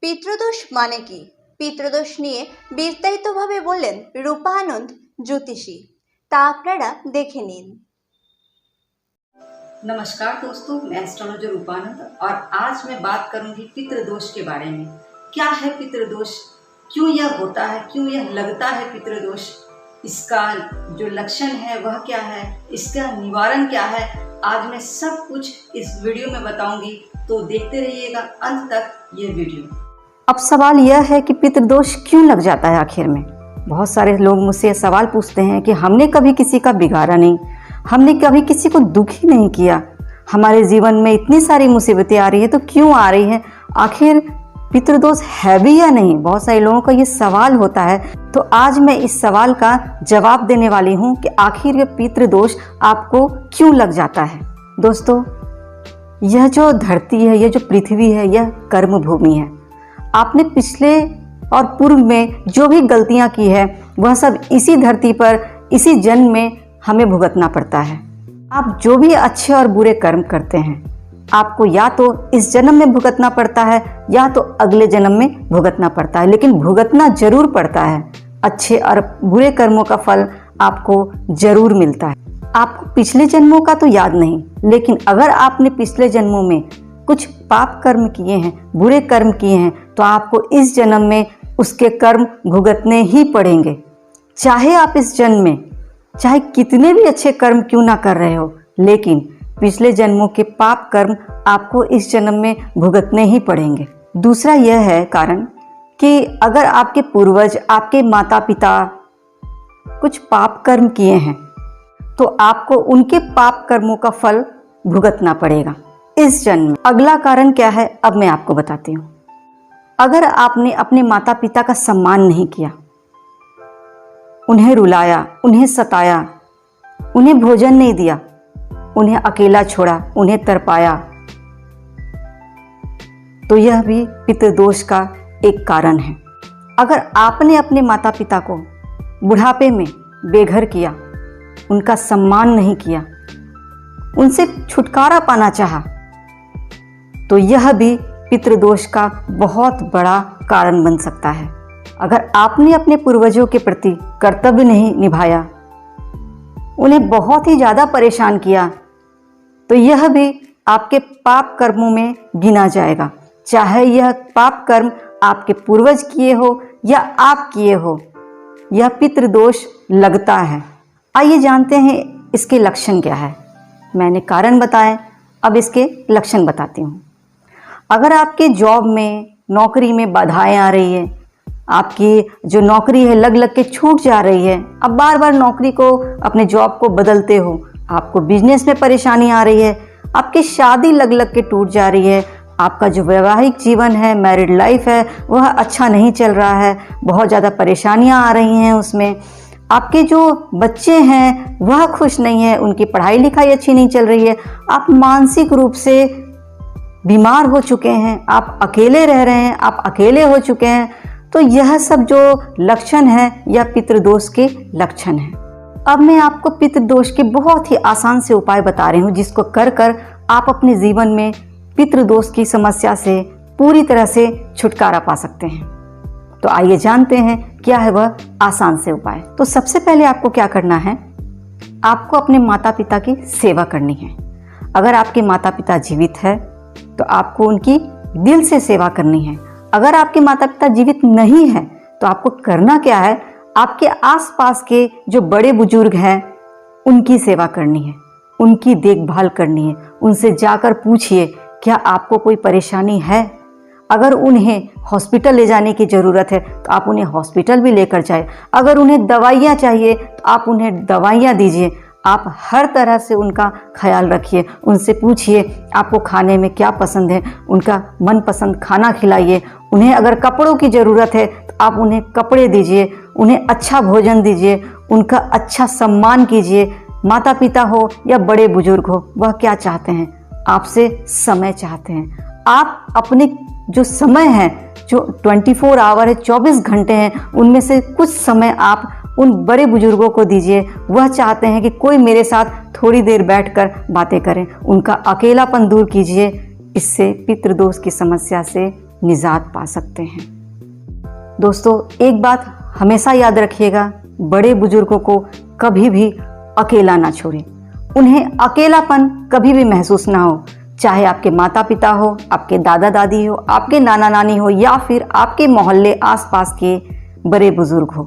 পিতৃদোষ মানে কি? পিতৃদোষ নিয়ে বিস্তারিতভাবে বললেন রূপা আনন্দ জ্যোতিষী। তা আপনারা দেখে নিন। नमस्कार दोस्तों, मैं एस्ट्रोलॉजर रूपानंद और आज मैं बात करूंगी पितृदोष के बारे में। क्या है पितृदोष, क्यों यह होता है, क्यों यह लगता है पितृदोष, इसका जो लक्षण है वह क्या है, इसका निवारण क्या है, आज मैं सब कुछ इस वीडियो में बताऊंगी। तो देखते रहिएगा अंत तक ये वीडियो। अब सवाल यह है कि पितृदोष क्यों लग जाता है आखिर में। बहुत सारे लोग मुझसे सवाल पूछते हैं कि हमने कभी किसी का बिगाड़ा नहीं, हमने कभी किसी को दुखी नहीं किया, हमारे जीवन में इतनी सारी मुसीबतें आ रही है तो क्यों आ रही है, आखिर पितृदोष है भी या नहीं। बहुत सारे लोगों का ये सवाल होता है। तो आज मैं इस सवाल का जवाब देने वाली हूँ कि आखिर ये पितृदोष आपको क्यों लग जाता है। दोस्तों, यह जो धरती है, यह जो पृथ्वी है, यह कर्म भूमि है। आपने पिछले और पूर्व में जो भी गलतियां की है वह सब इसी धरती पर इसी जन्म में हमें भुगतना पड़ता है। आप जो भी अच्छे और बुरे कर्म करते हैं आपको या तो इस जन्म में भुगतना पड़ता है या तो अगले जन्म में भुगतना पड़ता है, लेकिन भुगतना जरूर पड़ता है। अच्छे और बुरे कर्मों का फल आपको जरूर मिलता है। आपको पिछले जन्मों का तो याद नहीं, लेकिन अगर आपने पिछले जन्मों में कुछ पाप कर्म किए हैं, बुरे कर्म किए हैं, तो आपको इस जन्म में उसके कर्म भुगतने ही पड़ेंगे। चाहे आप इस जन्म में चाहे कितने भी अच्छे कर्म क्यों ना कर रहे हो, लेकिन पिछले जन्मों के पाप कर्म आपको इस जन्म में भुगतने ही पड़ेंगे। दूसरा यह है कारण कि अगर आपके पूर्वज, आपके माता पिता कुछ पाप कर्म किए हैं तो आपको उनके पाप कर्मों का फल भुगतना पड़ेगा इस जन्म में। अगला कारण क्या है, अब मैं आपको बताती हूँ। अगर आपने अपने माता पिता का सम्मान नहीं किया, उन्हें रुलाया, उन्हें सताया, उन्हें भोजन नहीं दिया, उन्हें अकेला छोड़ा, उन्हें तरपाया, तो यह भी पितृदोष का एक कारण है। अगर आपने अपने माता पिता को बुढ़ापे में बेघर किया, उनका सम्मान नहीं किया, उनसे छुटकारा पाना चाहा, तो यह भी पितृदोष का बहुत बड़ा कारण बन सकता है। अगर आपने अपने पूर्वजों के प्रति कर्तव्य नहीं निभाया, उन्हें बहुत ही ज़्यादा परेशान किया, तो यह भी आपके पाप कर्मों में गिना जाएगा। चाहे यह पाप कर्म आपके पूर्वज किए हो या आप किए हो, यह पितृदोष लगता है। आइए जानते हैं इसके लक्षण क्या है। मैंने कारण बताए, अब इसके लक्षण बताती हूँ। अगर आपके जॉब में, नौकरी में बाधाएं आ रही है, आपकी जो नौकरी है लग लग के छूट जा रही है, अब बार बार नौकरी को, अपने जॉब को बदलते हो, आपको बिजनेस में परेशानी आ रही है, आपकी शादी लग लग के टूट जा रही है, आपका जो वैवाहिक जीवन है, मैरिड लाइफ है, वह अच्छा नहीं चल रहा है, बहुत ज़्यादा परेशानियां आ रही हैं उसमें, आपके जो बच्चे हैं वह खुश नहीं है, उनकी पढ़ाई लिखाई अच्छी नहीं चल रही है, आप मानसिक रूप से बीमार हो चुके हैं, आप अकेले रह रहे हैं, आप अकेले हो चुके हैं, तो यह सब जो लक्षण है यह पितृदोष के लक्षण हैं। अब मैं आपको पितृदोष के बहुत ही आसान से उपाय बता रही हूँ, जिसको कर कर आप अपने जीवन में पितृदोष की समस्या से पूरी तरह से छुटकारा पा सकते हैं। तो आइए जानते हैं क्या है वह आसान से उपाय। तो सबसे पहले आपको क्या करना है, आपको अपने माता पिता की सेवा करनी है। अगर आपके माता पिता जीवित है तो आपको उनकी दिल से सेवा करनी है। अगर आपके माता पिता जीवित नहीं है तो आपको करना क्या है, आपके आसपास के जो बड़े बुजुर्ग हैं उनकी सेवा करनी है, उनकी देखभाल करनी है। उनसे जाकर पूछिए क्या आपको कोई परेशानी है। अगर उन्हें हॉस्पिटल ले जाने की ज़रूरत है तो आप उन्हें हॉस्पिटल भी लेकर जाए। अगर उन्हें दवाइयाँ चाहिए तो आप उन्हें दवाइयाँ दीजिए। आप हर तरह से उनका ख्याल रखिए। उनसे पूछिए आपको खाने में क्या पसंद है, उनका मनपसंद खाना खिलाइए। उन्हें अगर कपड़ों की ज़रूरत है तो आप उन्हें कपड़े दीजिए, उन्हें अच्छा भोजन दीजिए, उनका अच्छा सम्मान कीजिए। माता पिता हो या बड़े बुजुर्ग हो, वह क्या चाहते हैं, आपसे समय चाहते हैं। आप अपने जो समय है, जो 24 आवर है, 24 घंटे हैं, उनमें से कुछ समय आप उन बड़े बुजुर्गों को दीजिए। वह चाहते हैं कि कोई मेरे साथ थोड़ी देर बैठकर बातें करें। उनका अकेलापन दूर कीजिए। इससे पितृदोष की समस्या से निजात पा सकते हैं। दोस्तों, एक बात हमेशा याद रखिएगा, बड़े बुजुर्गों को कभी भी अकेला ना छोड़ें। उन्हें अकेलापन कभी भी महसूस ना हो, चाहे आपके माता पिता हो, आपके दादा दादी हो, आपके नाना नानी हो, या फिर आपके मोहल्ले आसपास के बड़े बुजुर्ग हो।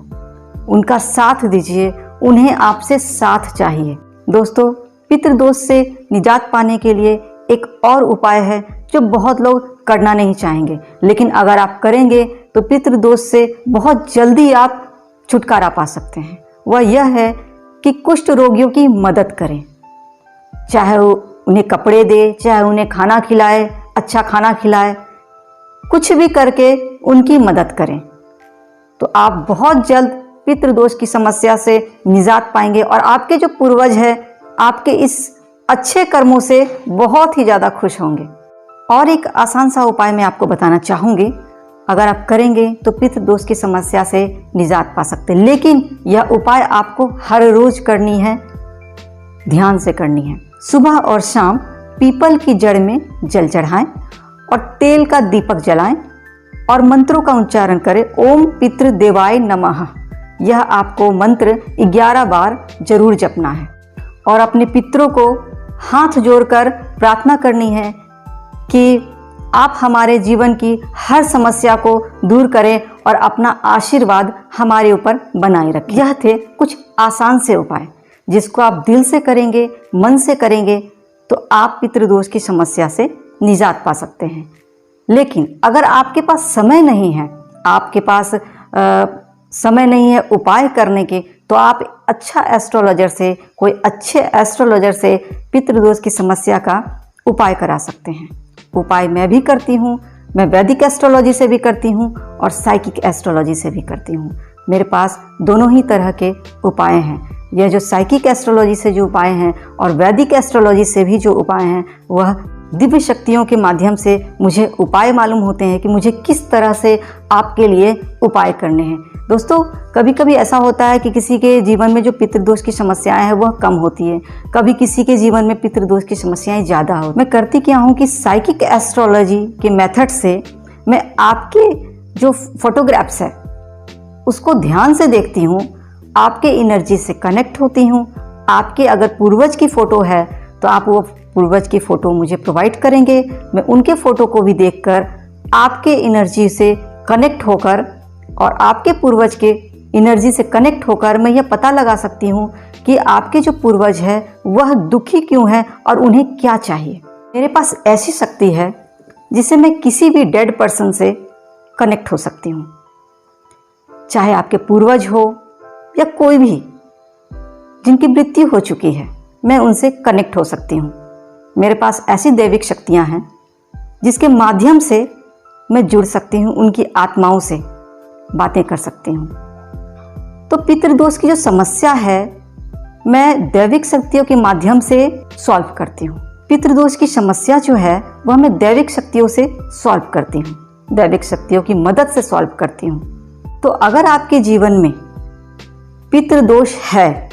उनका साथ दीजिए, उन्हें आपसे साथ चाहिए। दोस्तों, पितृदोष से निजात पाने के लिए एक और उपाय है जो बहुत लोग करना नहीं चाहेंगे, लेकिन अगर आप करेंगे तो पितृदोष से बहुत जल्दी आप छुटकारा पा सकते हैं। वह यह है कि कुष्ठ रोगियों की मदद करें। चाहे उन्हें कपड़े दे, चाहे उन्हें खाना खिलाए, अच्छा खाना खिलाए, कुछ भी करके उनकी मदद करें, तो आप बहुत जल्द पितृदोष की समस्या से निजात पाएंगे और आपके जो पूर्वज हैं आपके इस अच्छे कर्मों से बहुत ही ज़्यादा खुश होंगे। और एक आसान सा उपाय मैं आपको बताना चाहूँगी, अगर आप करेंगे तो पितृदोष की समस्या से निजात पा सकते हैं, लेकिन यह उपाय आपको हर रोज करनी है, ध्यान से करनी है। सुबह और शाम पीपल की जड़ में जल चढ़ाएं और तेल का दीपक जलाएं और मंत्रों का उच्चारण करें। ओम पितृदेवाय नमः, यह आपको मंत्र 11 बार जरूर जपना है और अपने पितरों को हाथ जोड़कर प्रार्थना करनी है कि आप हमारे जीवन की हर समस्या को दूर करें और अपना आशीर्वाद हमारे ऊपर बनाए रखें। यह थे कुछ आसान से उपाय जिसको आप दिल से करेंगे, मन से करेंगे तो आप पितृदोष की समस्या से निजात पा सकते हैं। लेकिन अगर आपके पास समय नहीं है, आपके पास समय नहीं है उपाय करने के, तो आप अच्छा एस्ट्रोलॉजर से, कोई अच्छे एस्ट्रोलॉजर से पितृदोष की समस्या का उपाय करा सकते हैं। उपाय मैं भी करती हूँ, मैं वैदिक एस्ट्रोलॉजी से भी करती हूँ और साइकिक एस्ट्रोलॉजी से भी करती हूँ। मेरे पास दोनों ही तरह के उपाय हैं। यह जो साइकिक एस्ट्रोलॉजी से जो उपाय हैं और वैदिक एस्ट्रोलॉजी से भी जो उपाय हैं, वह दिव्य शक्तियों के माध्यम से मुझे उपाय मालूम होते हैं कि मुझे किस तरह से आपके लिए उपाय करने हैं। दोस्तों, कभी कभी ऐसा होता है कि किसी के जीवन में जो पितृदोष की समस्याएं हैं वह कम होती है, कभी किसी के जीवन में पितृदोष की समस्याएं ज़्यादा हो। मैं करती क्या हूँ कि साइकिक एस्ट्रोलॉजी के मेथड से मैं आपके जो फोटोग्राफ्स है उसको ध्यान से देखती हूँ, आपके एनर्जी से कनेक्ट होती हूँ। आपके अगर पूर्वज की फ़ोटो है तो आप वो पूर्वज की फ़ोटो मुझे प्रोवाइड करेंगे, मैं उनके फ़ोटो को भी देखकर आपके एनर्जी से कनेक्ट होकर और आपके पूर्वज के एनर्जी से कनेक्ट होकर मैं यह पता लगा सकती हूँ कि आपके जो पूर्वज है वह दुखी क्यों है और उन्हें क्या चाहिए। मेरे पास ऐसी शक्ति है जिससे मैं किसी भी डेड पर्सन से कनेक्ट हो सकती हूँ, चाहे आपके पूर्वज हो या कोई भी जिनकी मृत्यु हो चुकी है, मैं उनसे कनेक्ट हो सकती हूँ। मेरे पास ऐसी दैविक शक्तियाँ हैं जिसके माध्यम से मैं जुड़ सकती हूँ, उनकी आत्माओं से बातें कर सकती हूँ। तो पितृदोष की जो समस्या है मैं दैविक शक्तियों के माध्यम से सॉल्व करती हूँ। पितृदोष की समस्या जो है वह मैं दैविक शक्तियों से सॉल्व करती हूँ, दैविक शक्तियों की मदद से सॉल्व करती हूँ। तो अगर आपके जीवन में पितृदोष है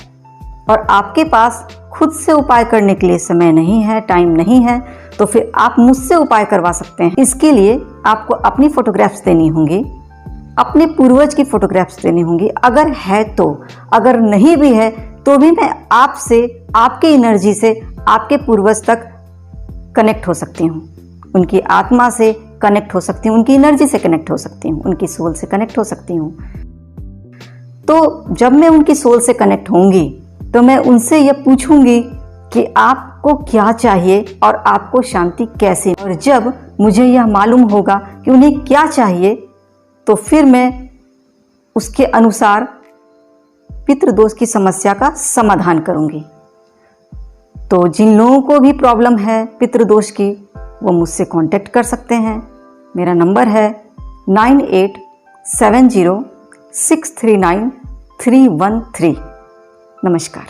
और आपके पास खुद से उपाय करने के लिए समय नहीं है, टाइम नहीं है, तो फिर आप मुझसे उपाय करवा सकते हैं। इसके लिए आपको अपनी फोटोग्राफ्स देनी होंगी, अपने पूर्वज की फोटोग्राफ्स देनी होंगी अगर है तो। अगर नहीं भी है तो भी मैं आपसे, आपके एनर्जी से आपके पूर्वज तक कनेक्ट हो सकती हूँ, उनकी आत्मा से कनेक्ट हो सकती हूँ, उनकी एनर्जी से कनेक्ट हो सकती हूँ, उनकी सोल से कनेक्ट हो सकती हूँ। तो जब मैं उनकी सोल से कनेक्ट होंगी तो मैं उनसे यह पूछूंगी कि आपको क्या चाहिए और आपको शांति कैसे। और जब मुझे यह मालूम होगा कि उन्हें क्या चाहिए तो फिर मैं उसके अनुसार पितृदोष की समस्या का समाधान करूंगी। तो जिन लोगों को भी प्रॉब्लम है पितृदोष की वो मुझसे कांटेक्ट कर सकते हैं। मेरा नंबर है 9870639313। नमस्कार।